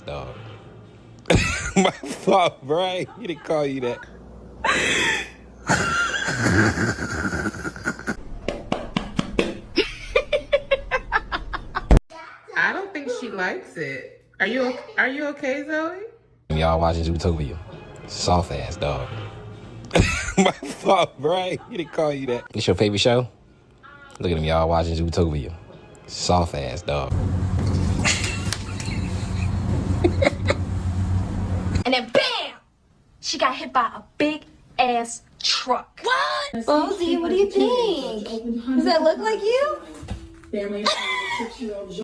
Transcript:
dog. My fault, Brian. He didn't call you that. I don't think she likes it. Are you okay, Zoe? Y'all watching Zootopia. Soft ass dog. My fault, Brian. He didn't call you that. It's your favorite show? Look at him, y'all watching Zootopia. Soft ass dog. And then BAM! She got hit by a big ass truck. What? Bozy, what do you think? Does that look like you? Family of 6-year-old